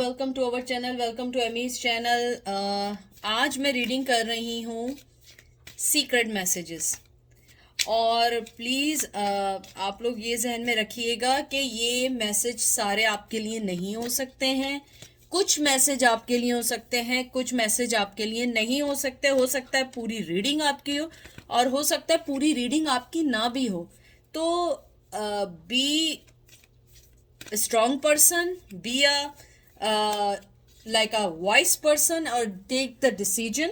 Welcome to our channel, welcome to Amy's channel. आज मैं reading कर रही हूँ सीक्रेट मैसेजेस। और प्लीज़ आप लोग ये जहन में रखिएगा कि ये मैसेज सारे आपके लिए नहीं हो सकते हैं। कुछ मैसेज आपके लिए हो सकते हैं, कुछ मैसेज आपके लिए नहीं हो सकते। हो सकता है पूरी रीडिंग आपकी हो और हो सकता है पूरी रीडिंग आपकी ना भी हो। तो B strong person, be like a wise person और take the decision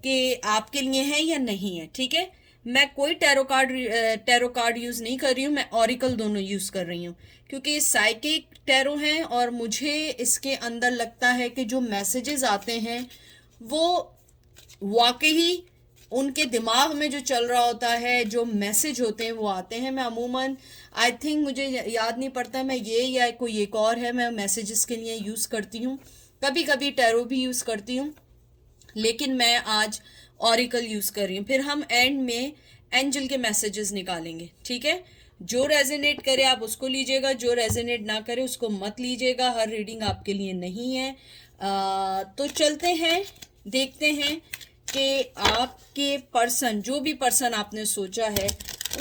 कि आपके लिए है या नहीं है। ठीक है, मैं कोई टैरो कार्ड यूज नहीं कर रही हूँ, मैं ऑरिकल दोनों यूज कर रही हूँ क्योंकि ये साइकिक टैरो हैं और मुझे इसके अंदर लगता है कि जो मैसेजेस आते हैं वो वाकई उनके दिमाग में जो चल रहा होता है, जो मैसेज होते हैं वो आते हैं। मैं अमूमन आई थिंक मुझे याद नहीं पड़ता मैं ये या कोई एक और है, मैं मैसेजेस के लिए यूज़ करती हूँ, कभी कभी टैरो भी यूज़ करती हूँ, लेकिन मैं आज ऑरिकल यूज़ कर रही हूँ। फिर हम एंड में एंजल के मैसेजेस निकालेंगे। ठीक है, जो रेजोनेट करे आप उसको लीजिएगा, जो रेजोनेट ना करे उसको मत लीजिएगा। हर रीडिंग आपके लिए नहीं है। तो चलते हैं, देखते हैं कि आपके पर्सन, जो भी पर्सन आपने सोचा है,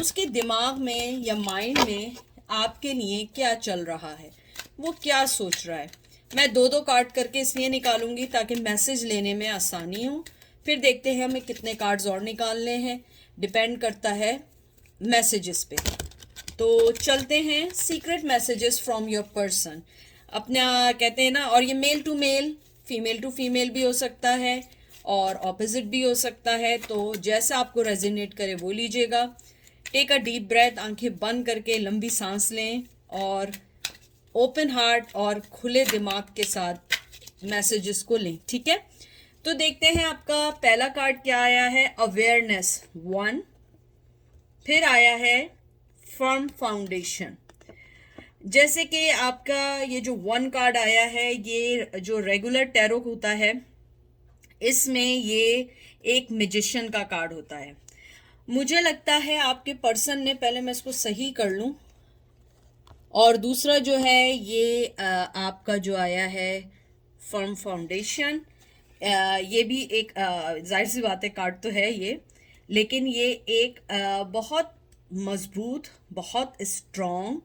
उसके दिमाग में या माइंड में आपके लिए क्या चल रहा है, वो क्या सोच रहा है। मैं दो दो कार्ड करके इसलिए निकालूंगी ताकि मैसेज लेने में आसानी हो। फिर देखते हैं हमें कितने कार्ड्स और निकालने हैं, डिपेंड करता है मैसेजेस पे। तो चलते हैं, secret messages from your person. अपना कहते हैं ना, और ये male to male, female to female भी हो सकता है और ऑपोजिट भी हो सकता है। तो जैसा आपको रेजोनेट करे वो लीजिएगा। टेक अ डीप ब्रेथ, आंखें बंद करके लंबी सांस लें और ओपन हार्ट और खुले दिमाग के साथ मैसेजेस को लें। ठीक है, तो देखते हैं आपका पहला कार्ड क्या आया है, अवेयरनेस 1। फिर आया है फर्म फाउंडेशन। जैसे कि आपका ये जो 1 कार्ड आया है, ये जो रेगुलर टैरो होता है इसमें ये एक मैजिशियन का कार्ड होता है। मुझे लगता है आपके पर्सन ने, पहले मैं इसको सही कर लूं, और दूसरा जो है ये आपका जो आया है फर्म फाउंडेशन, ये भी एक जाहिर सी बात है कार्ड तो है ये, लेकिन ये एक बहुत मजबूत, बहुत स्ट्रॉन्ग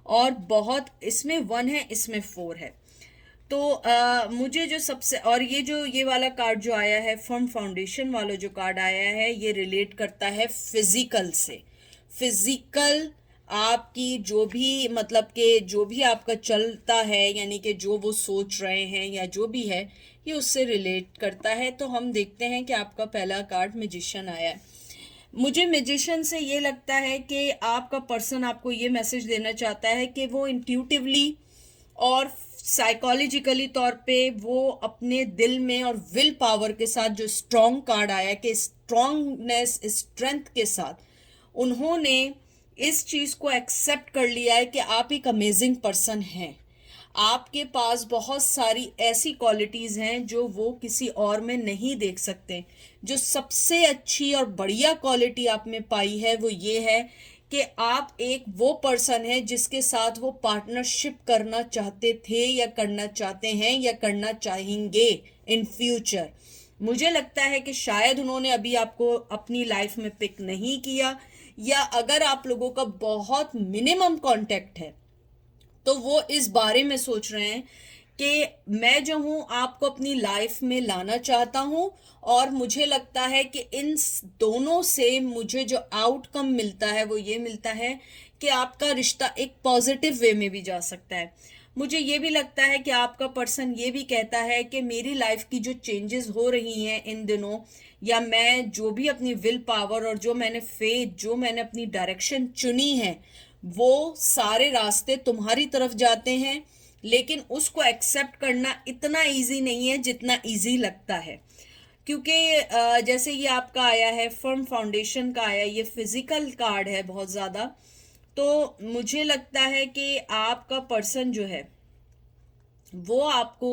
और बहुत, इसमें 1 है, इसमें 4 है। तो मुझे जो सबसे, और ये वाला कार्ड जो आया है, फर्म फाउंडेशन वाला जो कार्ड आया है, ये रिलेट करता है फिजिकल से। फिजिकल आपकी जो भी, मतलब कि जो भी आपका चलता है, यानी कि जो वो सोच रहे हैं या जो भी है, ये उससे रिलेट करता है। तो हम देखते हैं कि आपका पहला कार्ड मैजिशियन आया है। मुझे मैजिशियन से ये लगता है कि आपका पर्सन आपको ये मैसेज देना चाहता है कि वो इंट्यूटिवली और साइकोलॉजिकली तौर पे वो अपने दिल में और विल पावर के साथ, जो स्ट्रॉन्ग कार्ड आया कि स्ट्रॉन्गनेस, स्ट्रेंथ के साथ उन्होंने इस चीज को एक्सेप्ट कर लिया है कि आप एक अमेजिंग पर्सन हैं। आपके पास बहुत सारी ऐसी क्वालिटीज हैं जो वो किसी और में नहीं देख सकते। जो सबसे अच्छी और बढ़िया क्वालिटी आप में पाई है वो ये है कि आप एक वो पर्सन है जिसके साथ वो पार्टनरशिप करना चाहते थे या करना चाहते हैं या करना चाहेंगे इन फ्यूचर। मुझे लगता है कि शायद उन्होंने अभी आपको अपनी लाइफ में पिक नहीं किया, या अगर आप लोगों का बहुत मिनिमम कांटेक्ट है तो वो इस बारे में सोच रहे हैं कि मैं जो हूं आपको अपनी लाइफ में लाना चाहता हूं। और मुझे लगता है कि इन दोनों से मुझे जो आउटकम मिलता है वो ये मिलता है कि आपका रिश्ता एक पॉजिटिव वे में भी जा सकता है। मुझे ये भी लगता है कि आपका पर्सन ये भी कहता है कि मेरी लाइफ की जो चेंजेस हो रही हैं इन दिनों, या मैं जो भी अपनी विल पावर और जो मैंने फेथ, जो मैंने अपनी डायरेक्शन चुनी है, वो सारे रास्ते तुम्हारी तरफ जाते हैं, लेकिन उसको एक्सेप्ट करना इतना इजी नहीं है जितना इजी लगता है। क्योंकि जैसे ये आपका आया है फर्म फाउंडेशन का आया, ये फिजिकल कार्ड है बहुत ज़्यादा। तो मुझे लगता है कि आपका पर्सन जो है वो आपको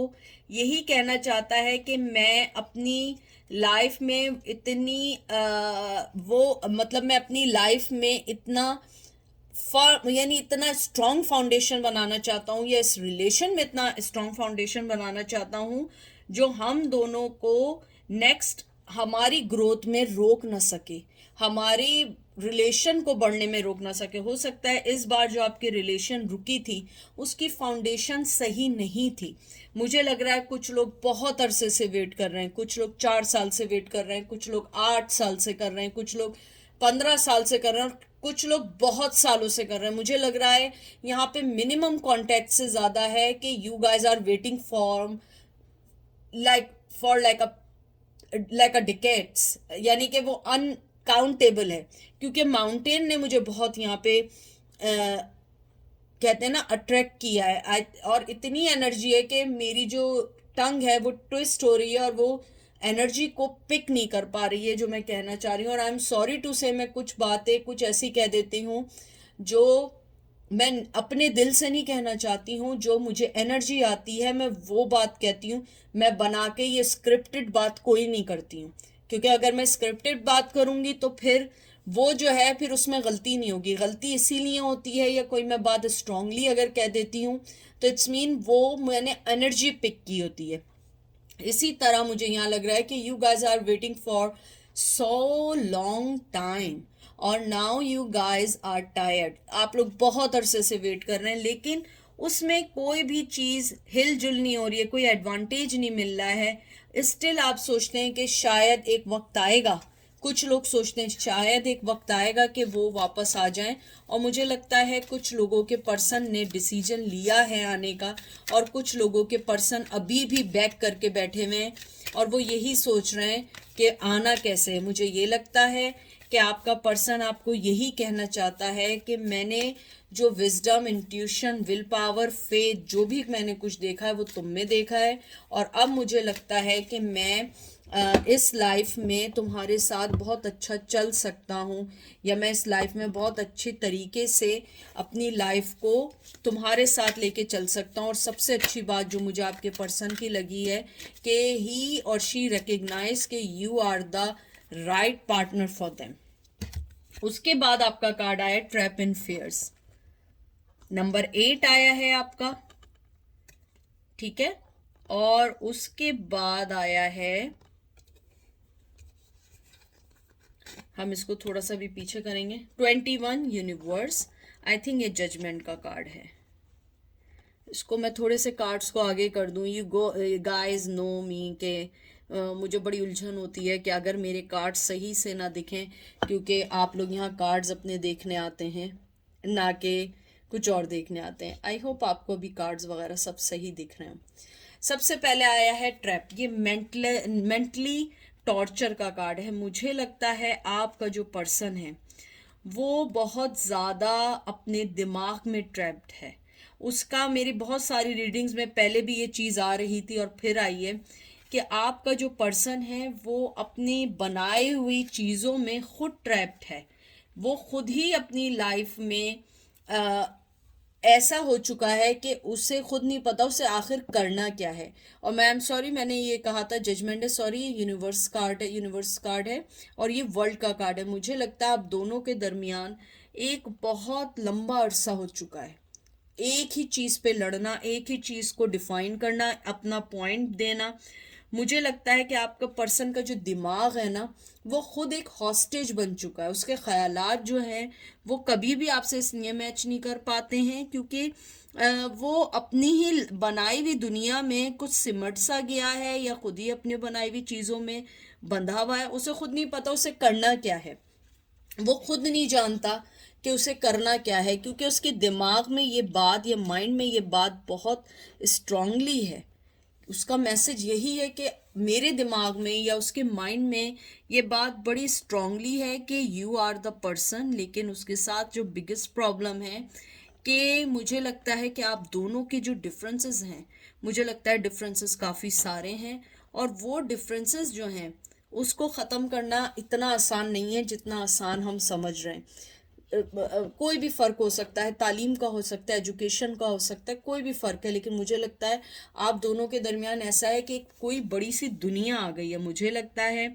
यही कहना चाहता है कि मैं अपनी लाइफ में इतनी वो मतलब मैं अपनी लाइफ में इतना यानी इतना स्ट्रॉन्ग फाउंडेशन बनाना चाहता हूँ, या इस रिलेशन में इतना स्ट्रॉन्ग फाउंडेशन बनाना चाहता हूँ जो हम दोनों को नेक्स्ट हमारी ग्रोथ में रोक ना सके, हमारी रिलेशन को बढ़ने में रोक ना सके। हो सकता है इस बार जो आपकी रिलेशन रुकी थी उसकी फाउंडेशन सही नहीं थी। मुझे लग रहा है कुछ लोग बहुत अरसे से वेट कर रहे हैं, कुछ लोग 4 साल से वेट कर रहे हैं, कुछ लोग 8 साल से कर रहे हैं, कुछ लोग 15 साल से कर रहे हैं, और कुछ लोग बहुत सालों से कर रहे हैं। मुझे लग रहा है यहाँ पे मिनिमम कॉन्टेक्ट से ज्यादा है कि you guys are waiting for like like a decades, यानी कि वो अनकाउंटेबल है। क्योंकि माउंटेन ने मुझे बहुत यहाँ पे कहते हैं ना अट्रैक्ट किया है। और इतनी एनर्जी है कि मेरी जो टंग है वो ट्विस्ट हो रही है और वो एनर्जी को पिक नहीं कर पा रही है जो मैं कहना चाह रही हूँ। और आई एम सॉरी टू से, मैं कुछ बातें कुछ ऐसी कह देती हूँ जो मैं अपने दिल से नहीं कहना चाहती हूँ। जो मुझे एनर्जी आती है मैं वो बात कहती हूँ। मैं बना के ये स्क्रिप्टेड बात कोई नहीं करती हूँ, क्योंकि अगर मैं स्क्रिप्टेड बात करूँगी तो फिर वो जो है फिर उसमें गलती नहीं होगी। गलती इसीलिए होती है, या कोई मैं बात स्ट्रांगली अगर कह देती हूँ तो इट्स मीन वो मैंने एनर्जी पिक की होती है। इसी तरह मुझे यहाँ लग रहा है कि you guys are waiting for so long time, और now you guys are tired. आप लोग बहुत अरसे से वेट कर रहे हैं, लेकिन उसमें कोई भी चीज़ हिलजुल नहीं हो रही है, कोई एडवांटेज नहीं मिल रहा है। स्टिल आप सोचते हैं कि शायद एक वक्त आएगा, कुछ लोग सोचते हैं शायद एक वक्त आएगा कि वो वापस आ जाएं। और मुझे लगता है कुछ लोगों के पर्सन ने डिसीजन लिया है आने का, और कुछ लोगों के पर्सन अभी भी बैक करके बैठे हुए हैं और वो यही सोच रहे हैं कि आना कैसे है। मुझे ये लगता है कि आपका पर्सन आपको यही कहना चाहता है कि मैंने जो wisdom, intuition, will power, faith, जो भी मैंने कुछ देखा है वो तुम में देखा है, और अब मुझे लगता है कि मैं इस लाइफ में तुम्हारे साथ बहुत अच्छा चल सकता हूँ, या मैं इस लाइफ में बहुत अच्छे तरीके से अपनी लाइफ को तुम्हारे साथ लेके चल सकता हूँ। और सबसे अच्छी बात जो मुझे आपके पर्सन की लगी है कि ही और शी रिकग्नाइज कि you are the right partner for them. उसके बाद आपका कार्ड आया ट्रैप इन फियर्स, नंबर 8 आया है आपका, ठीक है। और उसके बाद आया है, हम इसको थोड़ा सा भी पीछे करेंगे, 21 यूनिवर्स। आई थिंक ये जजमेंट का कार्ड है। इसको मैं थोड़े से कार्ड्स को आगे कर दूं। यू गो गाइज नो मी के मुझे बड़ी उलझन होती है कि अगर मेरे कार्ड्स सही से ना दिखें, क्योंकि आप लोग यहाँ कार्ड्स अपने देखने आते हैं ना कि कुछ और देखने आते हैं। आई होप आपको भी कार्ड्स वगैरह सब सही दिख रहे हैं। सबसे पहले आया है ट्रैप। ये मेंटली टॉर्चर का कार्ड है। मुझे लगता है आपका जो पर्सन है वो बहुत ज़्यादा अपने दिमाग में ट्रैप्ड है। उसका मेरी बहुत सारी रीडिंग्स में पहले भी ये चीज़ आ रही थी और फिर आई है कि आपका जो पर्सन है वो अपनी बनाई हुई चीज़ों में खुद ट्रैप्ड है। वो खुद ही अपनी लाइफ में ऐसा हो चुका है कि उसे खुद नहीं पता उसे आखिर करना क्या है। और मैं एम सॉरी, मैंने ये कहा था जजमेंट है, सॉरी, ये यूनिवर्स कार्ड है, यूनिवर्स कार्ड है और ये वर्ल्ड का कार्ड है। मुझे लगता है आप दोनों के दरमियान एक बहुत लंबा अरसा हो चुका है एक ही चीज़ पे लड़ना, एक ही चीज़ को डिफाइन करना, अपना पॉइंट देना। मुझे लगता है कि आपका पर्सन का जो दिमाग है ना वो खुद एक हॉस्टेज बन चुका है। उसके ख्यालात जो हैं वो कभी भी आपसे इसलिए मैच नहीं कर पाते हैं क्योंकि वो अपनी ही बनाई हुई दुनिया में कुछ सिमट सा गया है, या खुद ही अपने बनाई हुई चीज़ों में बंधा हुआ है। उसे खुद नहीं पता उसे करना क्या है, वो खुद नहीं जानता कि उसे करना क्या है, क्योंकि उसके दिमाग में ये बात या माइंड में ये बात बहुत स्ट्रांगली है। उसका मैसेज यही है कि मेरे दिमाग में या उसके माइंड में ये बात बड़ी स्ट्रांगली है कि यू आर द पर्सन। लेकिन उसके साथ जो बिगेस्ट प्रॉब्लम है कि मुझे लगता है कि आप दोनों के जो डिफरेंसेस हैं, मुझे लगता है डिफरेंसेस काफ़ी सारे हैं, और वो डिफरेंसेस जो हैं उसको ख़त्म करना इतना आसान नहीं है जितना आसान हम समझ रहे हैं। कोई भी फ़र्क हो सकता है, तालीम का हो सकता है, एजुकेशन का हो सकता है, कोई भी फ़र्क है, लेकिन मुझे लगता है आप दोनों के दरमियान ऐसा है कि कोई बड़ी सी दुनिया आ गई है। मुझे लगता है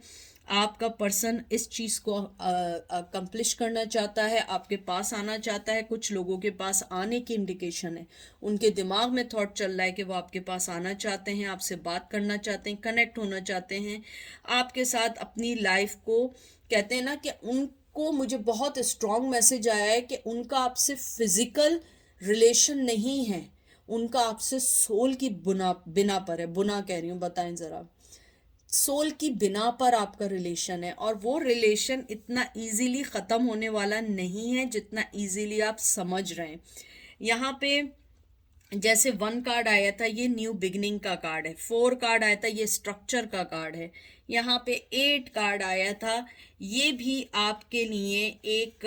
आपका पर्सन इस चीज़ को अकम्प्लिश करना चाहता है, आपके पास आना चाहता है। कुछ लोगों के पास आने की इंडिकेशन है, उनके दिमाग में थॉट चल रहा है कि वो आपके पास आना चाहते हैं, आपसे बात करना चाहते हैं, कनेक्ट होना चाहते हैं आपके साथ, अपनी लाइफ को कहते हैं ना कि उनको, मुझे बहुत स्ट्रॉन्ग मैसेज आया है कि उनका आपसे फिजिकल रिलेशन नहीं है, उनका आपसे सोल की बुना बिना पर है। बुना कह रही हूँ, बताएं ज़रा, सोल की बिना पर आपका रिलेशन है, और वो रिलेशन इतना इजीली ख़त्म होने वाला नहीं है जितना इजीली आप समझ रहे हैं। यहाँ पे जैसे 1 कार्ड आया था, ये न्यू बिगनिंग का कार्ड है। 4 कार्ड आया था, ये स्ट्रक्चर का कार्ड है। यहाँ पे 8 कार्ड आया था, ये भी आपके लिए एक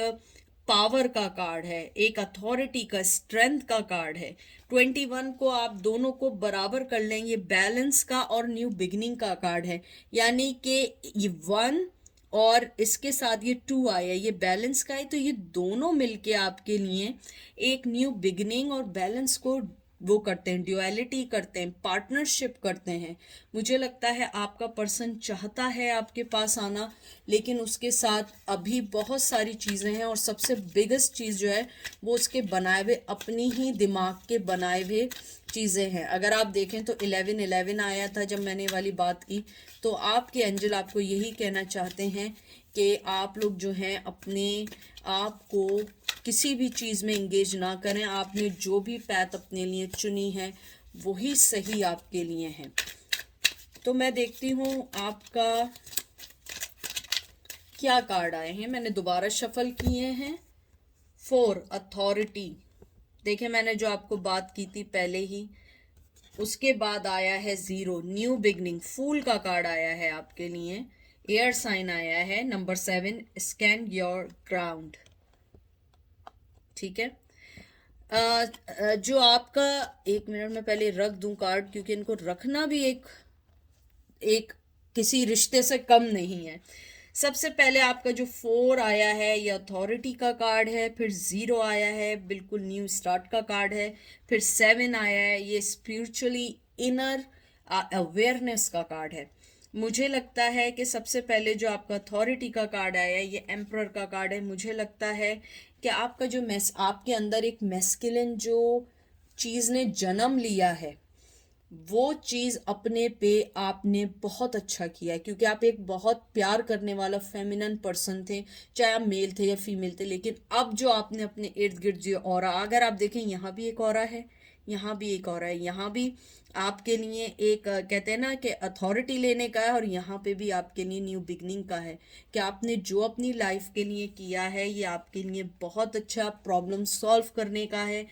पावर का कार्ड है, एक अथॉरिटी का, स्ट्रेंथ का कार्ड है। 21 को आप दोनों को बराबर कर लें, ये बैलेंस का और न्यू बिगनिंग का कार्ड है। यानी कि ये 1 और इसके साथ ये 2 आया, ये बैलेंस का है, तो ये दोनों मिलके आपके लिए एक न्यू बिगनिंग और बैलेंस को वो करते हैं, ड्युअलिटी करते हैं, पार्टनरशिप करते हैं। मुझे लगता है आपका पर्सन चाहता है आपके पास आना, लेकिन उसके साथ अभी बहुत सारी चीज़ें हैं, और सबसे बिगेस्ट चीज़ जो है वो उसके बनाए हुए, अपनी ही दिमाग के बनाए हुए चीज़ें हैं। अगर आप देखें तो 11-11 आया था जब मैंने वाली बात की, तो आपके एंजल आपको यही कहना चाहते हैं कि आप लोग जो हैं अपने आप को किसी भी चीज़ में इंगेज ना करें। आपने जो भी पैथ अपने लिए चुनी है वही सही आपके लिए है। तो मैं देखती हूँ आपका क्या कार्ड आए हैं। मैंने दोबारा शफल किए हैं। 4 अथॉरिटी, देखिए मैंने जो आपको बात की थी पहले ही, उसके बाद आया है 0 न्यू बिगनिंग, फूल का कार्ड आया है आपके लिए। एयर साइन आया है नंबर 7 स्कैन योर ग्राउंड। ठीक है, जो आपका, एक मिनट में पहले रख दूं कार्ड, क्योंकि इनको रखना भी एक एक किसी रिश्ते से कम नहीं है। सबसे पहले आपका जो 4 आया है ये अथॉरिटी का कार्ड है, फिर 0 आया है, बिल्कुल न्यू स्टार्ट का कार्ड है, फिर 7 आया है, ये स्पिरिचुअली इनर अवेयरनेस का कार्ड है। मुझे लगता है कि सबसे पहले जो आपका अथॉरिटी का कार्ड आया है ये एम्परर का कार्ड है। मुझे लगता है कि आपका जो आपके अंदर एक मैस्कुलिन जो चीज़ ने जन्म लिया है, वो चीज़ अपने पे आपने बहुत अच्छा किया है, क्योंकि आप एक बहुत प्यार करने वाला फेमिनन पर्सन थे, चाहे आप मेल थे या फीमेल थे। लेकिन अब जो आपने अपने इर्द गिर्द जो ऑरा, अगर आप देखें यहाँ भी एक ऑरा है, यहाँ भी एक ऑरा है, यहाँ भी आपके लिए एक कहते हैं ना कि अथॉरिटी लेने का है, और यहाँ पे भी आपके लिए न्यू बिगनिंग का है कि आपने जो अपनी लाइफ के लिए किया है ये आपके लिए बहुत अच्छा प्रॉब्लम सॉल्व करने का है।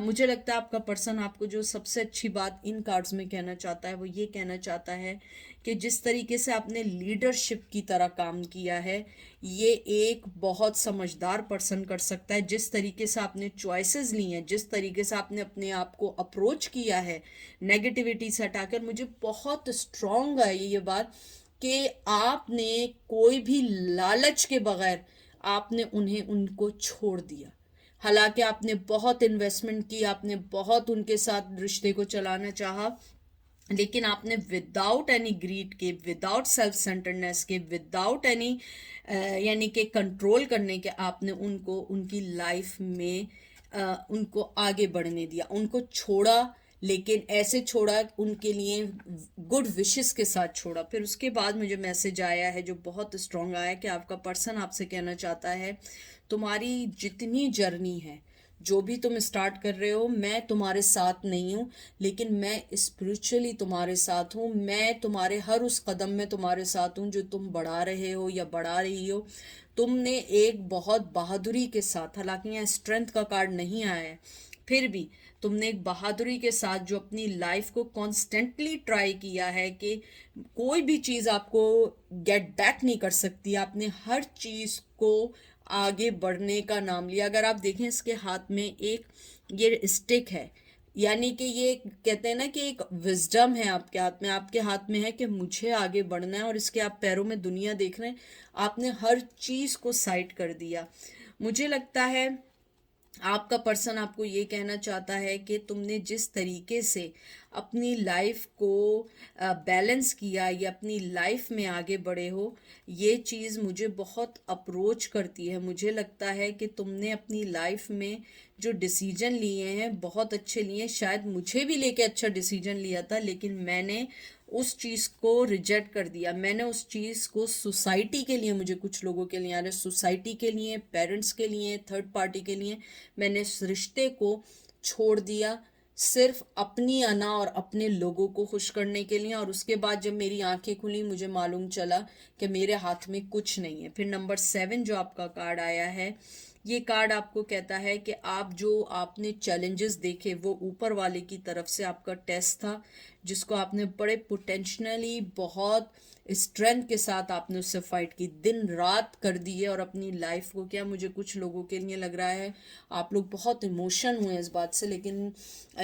मुझे लगता है आपका पर्सन आपको जो सबसे अच्छी बात इन कार्ड्स में कहना चाहता है वो ये कहना चाहता है कि जिस तरीके से आपने लीडरशिप की तरह काम किया है ये एक बहुत समझदार पर्सन कर सकता है। जिस तरीके से आपने चॉइसेस ली हैं, जिस तरीके से आपने अपने आप को अप्रोच किया है नेगेटिविटी से हटाकर, मुझे बहुत स्ट्रॉन्ग है ये बात कि आपने कोई भी लालच के बगैर आपने उनको छोड़ दिया। हालांकि आपने बहुत इन्वेस्टमेंट की, आपने बहुत उनके साथ रिश्ते को चलाना चाहा, लेकिन आपने विदाउट एनी ग्रीड के, विदाउट सेल्फ सेंटरनेस के, विदाउट एनी यानी कि कंट्रोल करने के, आपने उनको उनकी लाइफ में उनको आगे बढ़ने दिया, उनको छोड़ा, लेकिन ऐसे छोड़ा उनके लिए गुड विशेस के साथ छोड़ा। फिर उसके बाद मुझे मैसेज आया है जो बहुत स्ट्रॉन्ग आया कि आपका पर्सन आपसे कहना चाहता है तुम्हारी जितनी जर्नी है, जो भी तुम स्टार्ट कर रहे हो, मैं तुम्हारे साथ नहीं हूँ, लेकिन मैं स्पिरिचुअली तुम्हारे साथ हूँ। मैं तुम्हारे हर उस कदम में तुम्हारे साथ हूँ जो तुम बढ़ा रहे हो या बढ़ा रही हो। तुमने एक बहुत बहादुरी के साथ, हालांकि यहाँ स्ट्रेंथ का कार्ड नहीं आया है, फिर भी तुमने एक बहादुरी के साथ जो अपनी लाइफ को कॉन्स्टेंटली ट्राई किया है कि कोई भी चीज़ आपको गेट बैक नहीं कर सकती। आपने हर चीज़ को आगे बढ़ने का नाम लिया। अगर आप देखें इसके हाथ में एक ये स्टिक है, यानी कि ये कहते हैं ना कि एक विजडम है आपके हाथ में। आपके हाथ में है कि मुझे आगे बढ़ना है, और इसके आप पैरों में दुनिया देख रहे हैं। आपने हर चीज़ को साइड कर दिया। मुझे लगता है आपका पर्सन आपको ये कहना चाहता है कि तुमने जिस तरीके से अपनी लाइफ को बैलेंस किया या अपनी लाइफ में आगे बढ़े हो, ये चीज़ मुझे बहुत अप्रोच करती है। मुझे लगता है कि तुमने अपनी लाइफ में जो डिसीजन लिए हैं बहुत अच्छे लिए हैं। शायद मुझे भी लेके अच्छा डिसीजन लिया था, लेकिन मैंने उस चीज़ को रिजेक्ट कर दिया। मैंने उस चीज़ को सोसाइटी के लिए, मुझे कुछ लोगों के लिए, यानी सोसाइटी के लिए, पेरेंट्स के लिए, थर्ड पार्टी के लिए, मैंने इस रिश्ते को छोड़ दिया सिर्फ अपनी अना और अपने लोगों को खुश करने के लिए। और उसके बाद जब मेरी आंखें खुली, मुझे मालूम चला कि मेरे हाथ में कुछ नहीं है। फिर नंबर 7 जो आपका कार्ड आया है, ये कार्ड आपको कहता है कि आप जो आपने चैलेंजेस देखे वो ऊपर वाले की तरफ से आपका टेस्ट था, जिसको आपने बड़े पोटेंशनली बहुत स्ट्रेंथ के साथ आपने उससे फाइट की, दिन रात कर दी है। और अपनी लाइफ को क्या, मुझे कुछ लोगों के लिए लग रहा है आप लोग बहुत इमोशन हुए हैं इस बात से, लेकिन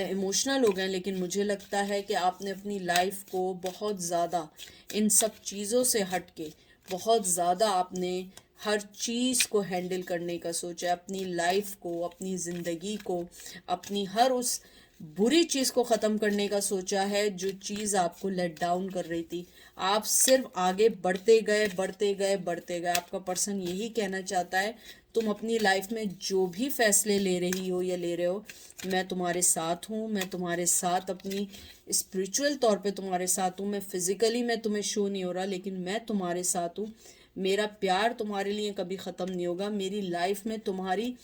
इमोशनल हो गए, लेकिन मुझे लगता है कि आपने अपनी लाइफ को बहुत ज़्यादा इन सब चीज़ों से हट के बहुत ज़्यादा आपने हर चीज़ को हैंडल करने का सोचा है। अपनी लाइफ को, अपनी ज़िंदगी को, अपनी हर उस बुरी चीज़ को ख़त्म करने का सोचा है जो चीज़ आपको लेट डाउन कर रही थी। आप सिर्फ आगे बढ़ते गए, बढ़ते गए, बढ़ते गए। आपका पर्सन यही कहना चाहता है तुम अपनी लाइफ में जो भी फैसले ले रही हो या ले रहे हो, मैं तुम्हारे साथ हूँ। मैं तुम्हारे साथ अपनी स्पिरिचुअल तौर पे तुम्हारे साथ हूँ। मैं फिज़िकली मैं तुम्हें शो नहीं हो रहा, लेकिन मैं तुम्हारे साथ हूँ। मेरा प्यार तुम्हारे लिए कभी ख़त्म नहीं होगा। मेरी लाइफ में तुम्हारी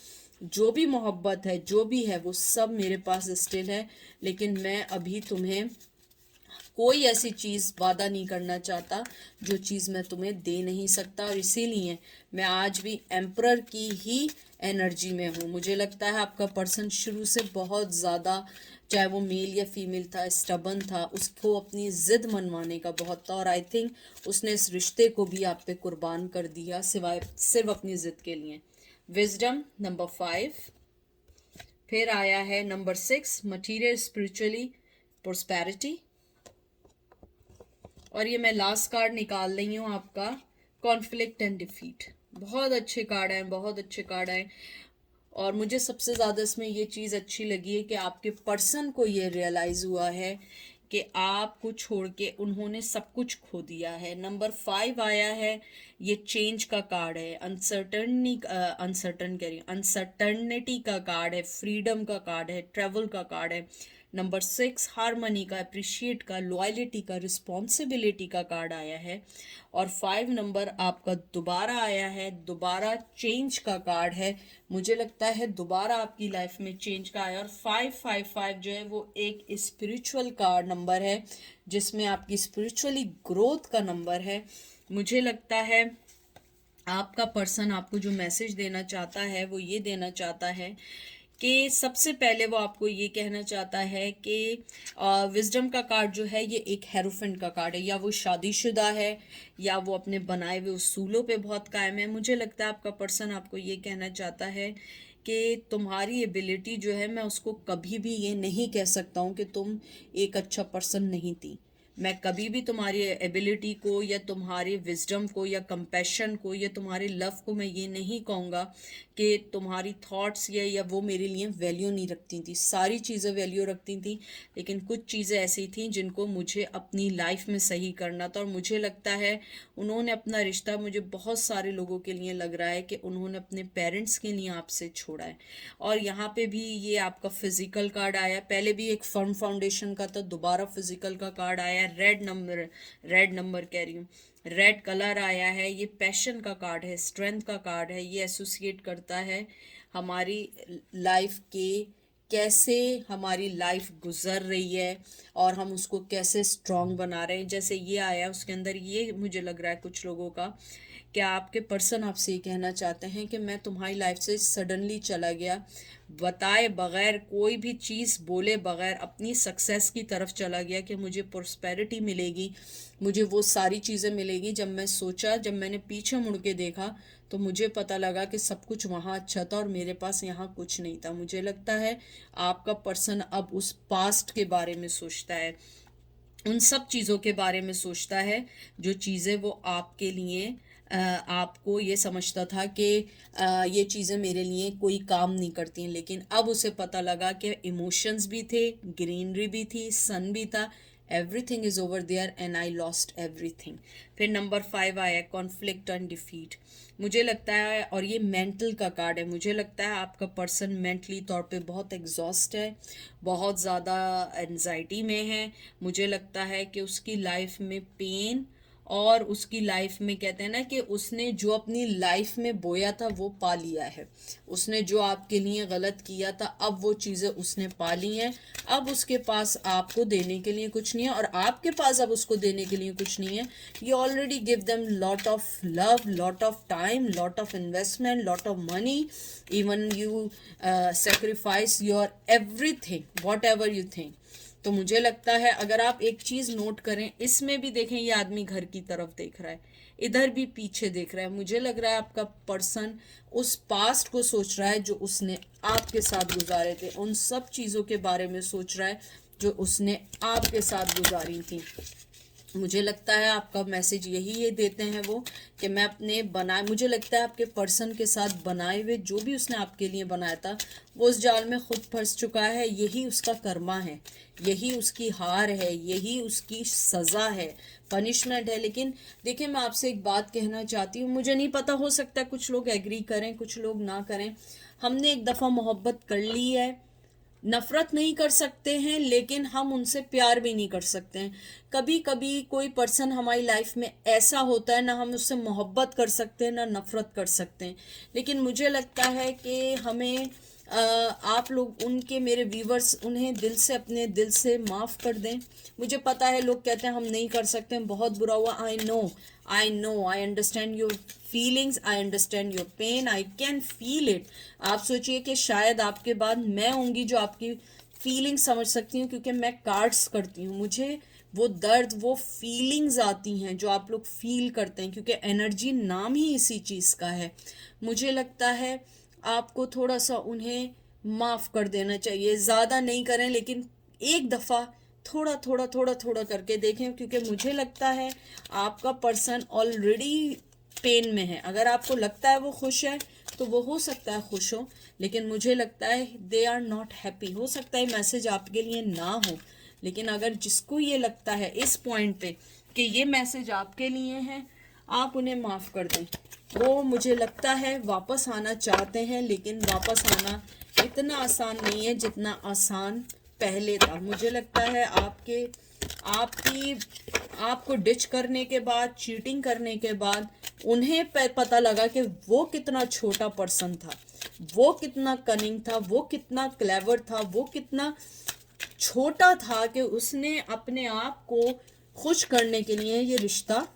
जो भी मोहब्बत है, जो भी है, वो सब मेरे पास स्टिल है। लेकिन मैं अभी तुम्हें कोई ऐसी चीज़ वादा नहीं करना चाहता जो चीज़ मैं तुम्हें दे नहीं सकता। और इसीलिए मैं आज भी एम्परर की ही एनर्जी में हूँ। मुझे लगता है आपका पर्सन शुरू से बहुत ज़्यादा, चाहे वो मेल या फीमेल था, स्टबन था, उसको अपनी ज़िद मनवाने का बहुत था। और आई थिंक उसने इस रिश्ते को भी आप पे कुर्बान कर दिया, सिवाय सिर्फ अपनी ज़िद के लिए। Wisdom number 5। फिर आया है नंबर 6, मटीरियल स्पिरिचुअली प्रोस्पेरिटी। और ये मैं लास्ट कार्ड निकाल रही हूँ आपका, कॉन्फ्लिक्ट एंड डिफीट। बहुत अच्छे कार्ड हैं, बहुत अच्छे कार्ड हैं। और मुझे सबसे ज़्यादा इसमें ये चीज़ अच्छी लगी है कि आपके पर्सन को ये रियलाइज़ हुआ है कि आपको छोड़ के उन्होंने सब कुछ खो दिया है। नंबर 5 आया है, ये चेंज का कार्ड है, अनसर्टनिटी का कार्ड है, फ्रीडम का कार्ड है, ट्रेवल का कार्ड है। नंबर 6 हारमनी का, अप्रिशिएट का, लॉयल्टी का, रिस्पॉन्सिबिलिटी का कार्ड आया है। और 5 नंबर आपका दोबारा आया है, दोबारा चेंज का कार्ड है। मुझे लगता है दोबारा आपकी लाइफ में चेंज का आया। और 555 जो है वो एक स्पिरिचुअल कार्ड नंबर है, जिसमें आपकी स्पिरिचुअली ग्रोथ का नंबर है। मुझे लगता है आपका पर्सन आपको जो मैसेज देना चाहता है वो ये देना चाहता है कि सबसे पहले वो आपको ये कहना चाहता है कि विजडम का कार्ड जो है ये एक हेरोफेंट का कार्ड है, या वो शादीशुदा है या वो अपने बनाए हुए उसूलों पे बहुत कायम है। मुझे लगता है आपका पर्सन आपको ये कहना चाहता है कि तुम्हारी एबिलिटी जो है, मैं उसको कभी भी ये नहीं कह सकता हूँ कि तुम एक अच्छा पर्सन नहीं थी। मैं कभी भी तुम्हारी एबिलिटी को या तुम्हारे विजडम को या कंपैशन को या तुम्हारे लव को मैं ये नहीं कहूँगा कि तुम्हारी थॉट्स या वो मेरे लिए वैल्यू नहीं रखती थी। सारी चीज़ें वैल्यू रखती थी, लेकिन कुछ चीज़ें ऐसी थी जिनको मुझे अपनी लाइफ में सही करना था। और मुझे लगता है उन्होंने अपना रिश्ता, मुझे बहुत सारे लोगों के लिए लग रहा है कि उन्होंने अपने पेरेंट्स के लिए आपसे छोड़ा है। और यहाँ पे भी ये आपका फिजिकल कार्ड आया, पहले भी एक फर्म फाउंडेशन का था, दोबारा फिजिकल का कार्ड आया। रेड नंबर कह रही हूँ, रेड कलर आया है। ये पैशन का कार्ड है, स्ट्रेंथ का कार्ड है। ये एसोसिएट करता है हमारी लाइफ के कैसे हमारी लाइफ गुजर रही है और हम उसको कैसे स्ट्रांग बना रहे हैं। जैसे ये आया, उसके अंदर ये मुझे लग रहा है कुछ लोगों का कि आपके पर्सन आपसे ये कहना चाहते हैं कि मैं तुम्हारी लाइफ से सडनली चला गया, बताए बगैर, कोई भी चीज़ बोले बगैर अपनी सक्सेस की तरफ चला गया कि मुझे प्रोस्पेरिटी मिलेगी, मुझे वो सारी चीज़ें मिलेगी। जब मैं सोचा, जब मैंने पीछे मुड़ के देखा तो मुझे पता लगा कि सब कुछ वहाँ अच्छा था और मेरे पास यहाँ कुछ नहीं था। मुझे लगता है आपका पर्सन अब उस पास्ट के बारे में सोचता है, उन सब चीज़ों के बारे में सोचता है जो चीज़ें वो आपके लिए आपको ये समझता था कि ये चीज़ें मेरे लिए कोई काम नहीं करती हैं, लेकिन अब उसे पता लगा कि इमोशंस भी थे, ग्रीनरी भी थी, सन भी था, everything is over there and I lost everything. फिर नंबर 5 आया कॉन्फ्लिक्ट एंड डिफीट। मुझे लगता है, और ये मेंटल का कार्ड है, मुझे लगता है आपका पर्सन मेंटली तौर पे बहुत एग्जॉस्ट है, बहुत ज़्यादा एनजाइटी में है। मुझे लगता है कि उसकी लाइफ में पेन, और उसकी लाइफ में कहते हैं ना कि उसने जो अपनी लाइफ में बोया था वो पा लिया है। उसने जो आपके लिए गलत किया था, अब वो चीज़ें उसने पा ली हैं। अब उसके पास आपको देने के लिए कुछ नहीं है, और आपके पास अब उसको देने के लिए कुछ नहीं है। You already give them lot of love, lot of time, lot of investment, lot of money, even you sacrifice your everything, what ever you think. तो मुझे लगता है अगर आप एक चीज नोट करें, इसमें भी देखें, ये आदमी घर की तरफ देख रहा है, इधर भी पीछे देख रहा है। मुझे लग रहा है आपका पर्सन उस पास्ट को सोच रहा है जो उसने आपके साथ गुजारे थे, उन सब चीजों के बारे में सोच रहा है जो उसने आपके साथ गुजारी थी। मुझे लगता है आपका मैसेज यही ये देते हैं वो, कि मैं अपने बनाए, मुझे लगता है आपके पर्सन के साथ बनाए हुए जो भी उसने आपके लिए बनाया था वो उस जाल में खुद फंस चुका है। यही उसका कर्मा है, यही उसकी हार है, यही उसकी सज़ा है, पनिशमेंट है। लेकिन देखिए, मैं आपसे एक बात कहना चाहती हूँ, मुझे नहीं पता, हो सकता है कुछ लोग एग्री करें, कुछ लोग ना करें। हमने एक दफ़ा मोहब्बत कर ली है, नफरत नहीं कर सकते हैं, लेकिन हम उनसे प्यार भी नहीं कर सकते हैं। कभी कभी कोई पर्सन हमारी लाइफ में ऐसा होता है, ना हम उससे मोहब्बत कर सकते हैं ना नफरत कर सकते हैं। लेकिन मुझे लगता है कि हमें आप लोग, उनके, मेरे व्यूवर्स, उन्हें दिल से, अपने दिल से माफ़ कर दें। मुझे पता है लोग कहते हैं हम नहीं कर सकते हैं, बहुत बुरा हुआ। I know, I understand your feelings, I understand your pain, I can feel it. आप सोचिए कि शायद आपके बाद मैं होंगी जो आपकी फीलिंग समझ सकती हूँ, क्योंकि मैं कार्ड्स करती हूँ। मुझे वो दर्द, वो फीलिंग्स आती हैं जो आप लोग फील करते हैं, क्योंकि एनर्जी नाम ही इसी चीज़ का है। मुझे लगता है आपको थोड़ा सा उन्हें माफ़ कर देना चाहिए, ज़्यादा नहीं करें, लेकिन एक दफ़ा थोड़ा थोड़ा थोड़ा थोड़ा करके देखें, क्योंकि मुझे लगता है आपका पर्सन ऑलरेडी पेन में है। अगर आपको लगता है वो खुश है तो वो हो सकता है खुश हो, लेकिन मुझे लगता है दे आर नॉट हैप्पी। हो सकता है मैसेज आपके लिए ना हो, लेकिन अगर जिसको ये लगता है इस पॉइंट पे कि ये मैसेज आपके लिए है, आप उन्हें माफ़ कर दें। वो मुझे लगता है वापस आना चाहते हैं, लेकिन वापस आना इतना आसान नहीं है जितना आसान पहले था। मुझे लगता है आपको डिच करने के बाद, चीटिंग करने के बाद, उन्हें पता लगा कि वो कितना छोटा पर्सन था, वो कितना कनिंग था, वो कितना क्लेवर था, वो कितना छोटा था कि उसने अपने आप को खुश करने के लिए ये रिश्ता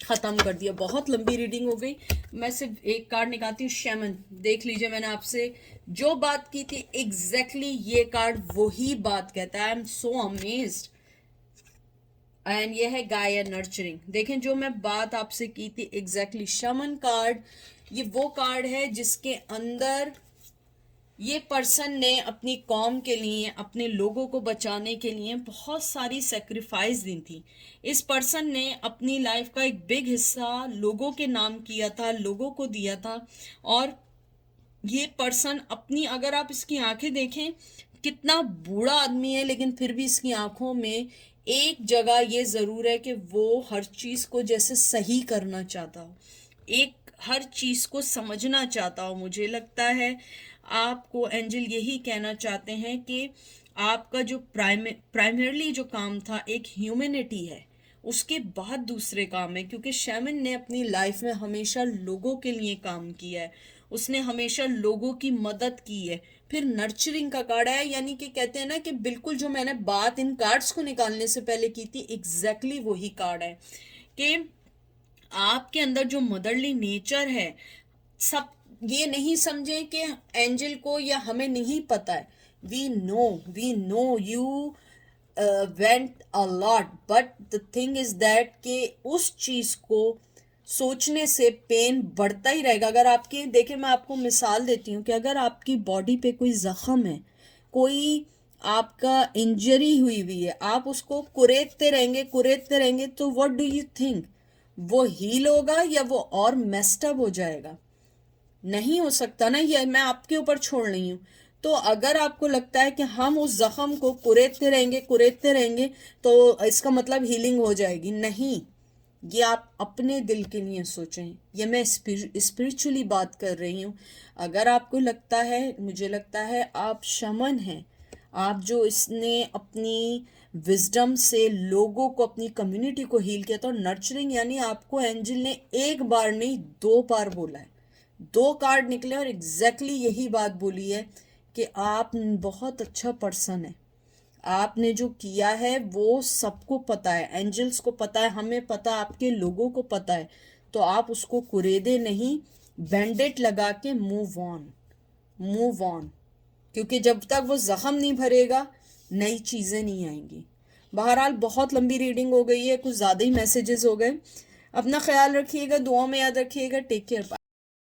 ख़त्म कर दिया। बहुत लंबी रीडिंग हो गई, मैं सिर्फ एक कार्ड निकालती हूँ। शैमन, देख लीजिए, मैंने आपसे जो बात की थी एग्जैक्टली ये कार्ड वही बात कहता है। I am so amazed. And ये है गाय नर्चरिंग। देखें, जो मैं बात आपसे की थी एग्जैक्टली, शमन कार्ड, ये वो कार्ड है जिसके अंदर ये पर्सन ने अपनी कौम के लिए, अपने लोगों को बचाने के लिए बहुत सारी सेक्रीफाइस दी थी। इस पर्सन ने अपनी लाइफ का एक बिग हिस्सा लोगों के नाम किया था, लोगों को दिया था। और ये पर्सन अपनी, अगर आप इसकी आंखें देखें, कितना बूढ़ा आदमी है, लेकिन फिर भी इसकी आंखों में एक जगह ये ज़रूर है कि वो हर चीज़ को जैसे सही करना चाहता हो, एक हर चीज़ को समझना चाहता हो। मुझे लगता है आपको एंजल यही कहना चाहते हैं कि आपका जो प्राइमरली जो काम था एक ह्यूमैनिटी है, उसके बाद दूसरे काम है। क्योंकि शैमन ने अपनी लाइफ में हमेशा लोगों के लिए काम किया है, उसने हमेशा लोगों की मदद की है। फिर नर्चरिंग का कार्ड है, यानी कि कहते हैं ना कि बिल्कुल जो मैंने बात इन कार्ड्स को निकालने से पहले की थी एग्जैक्टली वही कार्ड है कि आपके अंदर जो मदरली नेचर है, सब ये नहीं समझे कि एंजल को या हमें नहीं पता है। We know you went a lot, but the thing is that कि उस चीज को सोचने से पेन बढ़ता ही रहेगा। अगर आपकी, देखिए मैं आपको मिसाल देती हूँ कि अगर आपकी बॉडी पे कोई जख्म है, कोई आपका इंजरी हुई है, आप उसको कुरेदते रहेंगे तो व्हाट डू यू थिंक, वो हील होगा या वो और मेस्ड अप हो जाएगा? नहीं हो सकता ना, ये मैं आपके ऊपर छोड़ रही हूँ। तो अगर आपको लगता है कि हम उस जख्म को कुरेदते रहेंगे तो इसका मतलब हीलिंग हो जाएगी, नहीं। ये आप अपने दिल के लिए सोचें, ये मैं स्पिरिचुअली बात कर रही हूँ। अगर आपको लगता है, मुझे लगता है आप शमन हैं, आप जो इसने अपनी विजडम से लोगों को, अपनी कम्युनिटी को हील किया था। और नर्चरिंग यानी आपको एंजल ने एक बार नहीं 2 बार बोला है, 2 कार्ड निकले और एग्जैक्टली यही बात बोली है कि आप बहुत अच्छा पर्सन है, आपने जो किया है वो सबको पता है, एंजल्स को पता है, हमें पता है, आपके लोगों को पता है। तो आप उसको कुरेदे नहीं, बैंडेड लगा के मूव ऑन, मूव ऑन। क्योंकि जब तक वो जख्म नहीं भरेगा नई चीज़ें नहीं आएंगी। बहरहाल बहुत लंबी रीडिंग हो गई है, कुछ ज़्यादा ही मैसेजेस हो गए। अपना ख्याल रखिएगा, दुआ में याद रखिएगा। Take care.